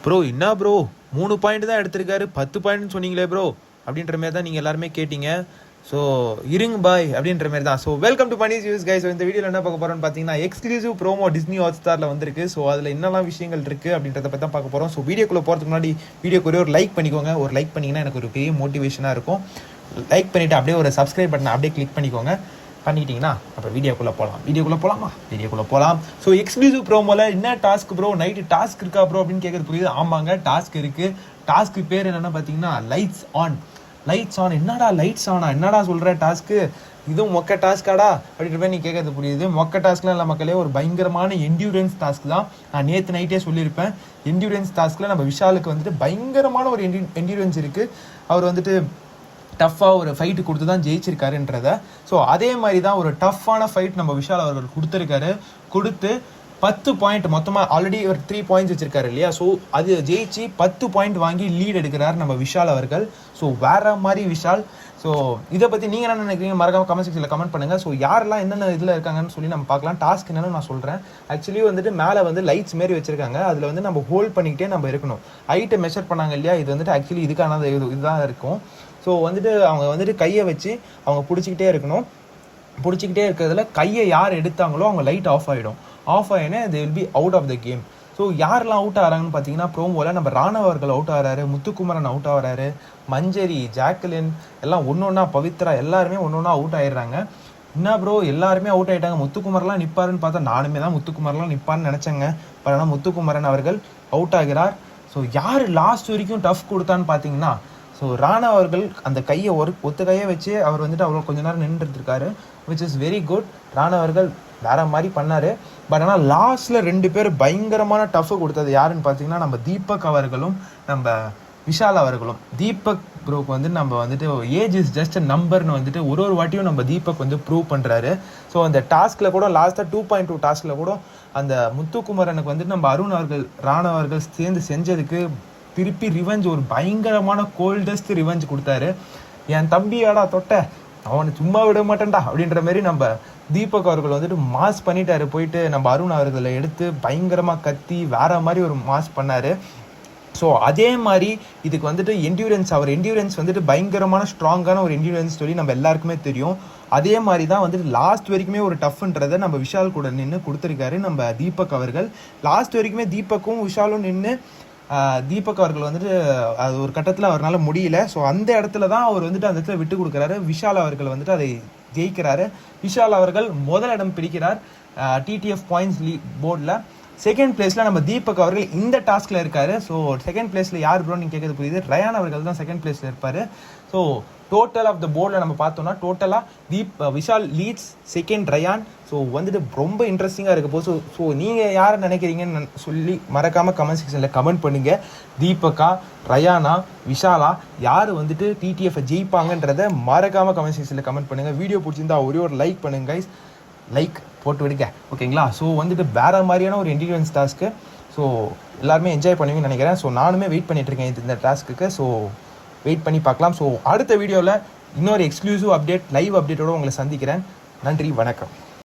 Bro என்ன bro 3 point தான் எடுத்திருக்காரு 10 பாயிண்ட்னு சொன்னீங்களே ப்ரோ அப்படின்ற மாதிரி தான் நீங்கள் எல்லாருமே கேட்டீங்க. ஸோ இருங்க பாய் அப்படின்ற மாதிரி தான். ஸோ வெல்கம் டு பனீஸ் யூஸ் கைஸ். இந்த வீடியோவில் என்ன பார்க்க போகிறோம்னு பார்த்தீங்கன்னா எக்ஸ்க்ளூசிவ் ப்ரோமோ டிஸ்னி ஹாட்ஸ்டாரில் வந்திருக்கு. ஸோ அதில் என்னெல்லாம் விஷயங்கள் இருக்குது அப்படின்றத பற்றி தான் பார்க்க போகிறோம். ஸோ வீடியோக்குள்ளே போகிறதுக்கு முன்னாடி வீடியோக்கு ஒரு லைக் பண்ணிக்கோங்க. ஒரு லைக் பண்ணிங்கன்னா எனக்கு ஒரு பெரிய மோட்டிவேஷனாக இருக்கும். லைக் பண்ணிவிட்டு அப்படியே ஒரு சப்ஸ்கிரைப் பட்டனை அப்படியே கிளிக் பண்ணிக்கோங்க. பண்ணிக்கிட்டீங்கன்னா அப்புறம் வீடியோக்குள்ளே போகலாம். ஸோ எக்ஸ்க்ளூசிவ் ப்ரோமோவில் என்ன டாஸ்க் ப்ரோ, நைட்டு டாஸ்க் இருக்கா ப்ரோ அப்படின்னு கேட்குறது புரியுது. ஆமாங்க, டாஸ்க் இருக்குது. டாஸ்க்கு பேர் என்னென்னு பார்த்தீங்கன்னா லைட்ஸ் ஆன். என்னடா லைட்ஸ் ஆனா என்னடா சொல்கிற டாஸ்க்கு, இதுவும் மொக்க டாஸ்க்காடா அப்படின்ற மாதிரி நீ கேட்கறது புரியுது. மொக்க டாஸ்க்லாம் இல்லை மக்களே, ஒரு பயங்கரமான என்டியூரன்ஸ் டாஸ்க் தான். நான் நேற்று நைட்டே சொல்லியிருப்பேன். என்டியூரன்ஸ் டாஸ்க்கில் நம்ம விஷாலுக்கு வந்துட்டு பயங்கரமான ஒரு என்டியூரன்ஸ் இருக்குது. அவர் வந்துட்டு டஃப்பாக ஒரு ஃபைட்டு கொடுத்து தான் ஜெயிச்சிருக்காருன்றத. ஸோ அதே மாதிரி தான் ஒரு டஃப்பான ஃபைட் நம்ம விஷால் அவர்கள் கொடுத்து 10 பாயிண்ட் மொத்தமாக ஆல்ரெடி ஒரு 3 பாயிண்ட்ஸ் வச்சிருக்காரு இல்லையா. ஸோ அது ஜெயிச்சு 10 பாயிண்ட் வாங்கி லீட் எடுக்கிறார் நம்ம விஷால் அவர்கள். ஸோ வேற மாதிரி விஷால். ஸோ இதை பற்றி நீங்கள் என்ன நினைக்கிறீங்க மறக்காம கமெண்ட் செக்ஷனில் கமெண்ட் பண்ணுங்கள். ஸோ யாரெல்லாம் என்னென்ன இதில் இருக்காங்கன்னு சொல்லி நம்ம பார்க்கலாம். டாஸ்க் என்னன்னு நான் சொல்கிறேன். ஆக்சுவலி வந்துட்டு மேலே வந்து லைட்ஸ் மாரி வச்சிருக்காங்க. அதில் வந்து நம்ம ஹோல்ட் பண்ணிக்கிட்டே நம்ம இருக்கணும். ஹைட்டை மெஷர் பண்ணாங்க இல்லையா. இது வந்துட்டு ஆக்சுவலி இதுக்கான இதுதான் இருக்கும். ஸோ வந்துட்டு அவங்க வந்துட்டு கையை வச்சு அவங்க பிடிச்சிக்கிட்டே இருக்கணும். பிடிச்சிக்கிட்டே இருக்கிறதுல கையை யார் எடுத்தாங்களோ அவங்க லைட் ஆஃப் ஆகிடும். ஆஃப் ஆகினா they will be out of the game. So யாரெல்லாம் அவுட் ஆகிறாங்கன்னு பார்த்தீங்கன்னா ப்ரோமோவில் நம்ம ராணவ் அவர்கள் அவுட் ஆகிறாரு, முத்துக்குமரன் அவுட் ஆகிறாரு, மஞ்சரி, ஜாக்லின் எல்லாம் ஒன்று பவித்ரா எல்லாருமே ஒன்று அவுட் ஆகிடுறாங்க. என்ன ப்ரோ எல்லாருமே அவுட் ஆகிட்டாங்க, முத்துக்குமரெலாம் நிற்பாருன்னு பார்த்தா நானுமே தான் முத்துக்குமரெலாம் நிற்பான்னு நினச்சேங்க. பட் ஆனால் முத்துக்குமரன் அவர்கள் அவுட் ஆகிறார். ஸோ யார் லாஸ்ட் வரைக்கும் டஃப் கொடுத்தான்னு பார்த்தீங்கன்னா ஸோ ராணா அவர்கள் அந்த கையை ஒத்த கையை வச்சு அவர் வந்துட்டு அவ்வளோ கொஞ்ச நேரம் நின்றுருக்காரு, which is very good. Rana அவர்கள் வேற மாதிரி பண்ணார். பட் ஆனால் லாஸ்ட்டில் 2 பேர் பயங்கரமான டஃப்பு கொடுத்தது யாருன்னு பார்த்தீங்கன்னா நம்ம தீபக் அவர்களும் நம்ம விஷால் அவர்களும். தீபக் ப்ரூவுக்கு வந்து நம்ம வந்துட்டு ஏஜ் இஸ் ஜஸ்ட் நம்பர்னு வந்துட்டு ஒரு வாட்டியும் நம்ம தீபக் வந்து ப்ரூவ் பண்ணுறாரு. ஸோ அந்த டாஸ்கில் கூட லாஸ்ட்டாக 2.2 டாஸ்கில் கூட அந்த முத்துக்குமரனுக்கு வந்துட்டு நம்ம அருண் அவர்கள் ராணா அவர்கள் சேர்ந்து செஞ்சதுக்கு திருப்பி ரிவெஞ்ச், ஒரு பயங்கரமான கோல்டஸ்ட் ரிவெஞ்ச் கொடுத்தாரு. என் தம்பியாடா தொட்ட அவனை சும்மா விட மாட்டேன்டா அப்படின்ற மாதிரி நம்ம தீபக் அவர்கள் வந்துட்டு மாஸ் பண்ணிட்டாரு. போயிட்டு நம்ம அருண் அவர்களை எடுத்து பயங்கரமாக கத்தி வேற மாதிரி ஒரு மாஸ் பண்ணார். ஸோ அதே மாதிரி இதுக்கு வந்துட்டு என்டியூரன்ஸ் வந்துட்டு பயங்கரமான ஸ்ட்ராங்கான ஒரு என்டியூரன்ஸ் சொல்லி நம்ம எல்லாருக்குமே தெரியும். அதே மாதிரி தான் வந்துட்டு லாஸ்ட் வரைக்குமே ஒரு டஃப்ன்றதை நம்ம விஷால் கூட நின்று கொடுத்துருக்காரு நம்ம தீபக் அவர்கள். லாஸ்ட் வரைக்குமே தீபக்கும் விஷாலும் நின்று தீபக் அவர்கள் வந்துட்டு அது ஒரு கட்டத்தில் அவரால் முடியல. ஸோ அந்த இடத்துல தான் அவர் வந்துட்டு அந்த இடத்துல விட்டு கொடுக்குறாரு. விஷால் அவர்கள் வந்துட்டு அதை ஜெயிக்கிறாரு. விஷால் அவர்கள் முதல் இடம் பிடிக்கிறார் டிடிஎஃப் பாயிண்ட்ஸ் போர்டில். செகண்ட் பிளேஸில் நம்ம தீபக் அவர்கள் இந்த டாஸ்கில் இருக்காரு. ஸோ செகண்ட் பிளேஸில் யார் ப்ரோ நீங்கள் கேட்குறது புரியுது, ரயான் அவர்கள் தான் செகண்ட் பிளேஸில் இருப்பார். ஸோ டோட்டல் ஆஃப் த போர்டில் நம்ம பார்த்தோம்னா டோட்டலாக Vishal leads, second Rayan. So வந்துட்டு ரொம்ப இன்ட்ரெஸ்டிங்காக இருக்க போது. ஸோ நீங்கள் யாரை நினைக்கிறீங்கன்னு சொல்லி மறக்காமல் கமெண்ட் செக்ஷனில் கமெண்ட் பண்ணுங்கள். தீபக்கா, ரயானா, விஷாலா யார் வந்துட்டு டிடிஎஃப் ஜெயிப்பாங்கன்றதை மறக்காமல் கமெண்ட் செக்ஷனில் கமெண்ட் பண்ணுங்கள். வீடியோ பிடிச்சிருந்தா ஒரே ஒரு லைக் பண்ணுங்க கைஸ், லைக் போட்டு விடுங்க ஓகேங்களா. ஸோ வந்துட்டு வேறு மாதிரியான ஒரு என்டியூரன்ஸ் டாஸ்க்கு. ஸோ எல்லாருமே என்ஜாய் பண்ணுவீங்கன்னு நினைக்கிறேன். ஸோ நானுமே வெயிட் பண்ணிகிட்ருக்கேன் இந்த டாஸ்க்குக்கு. ஸோ வெயிட் பண்ணி பார்க்கலாம். ஸோ அடுத்த வீடியோவில் இன்னொரு எக்ஸ்க்ளூசிவ் அப்டேட், லைவ் அப்டேட்டோடு உங்களை சந்திக்கிறேன். நன்றி, வணக்கம்.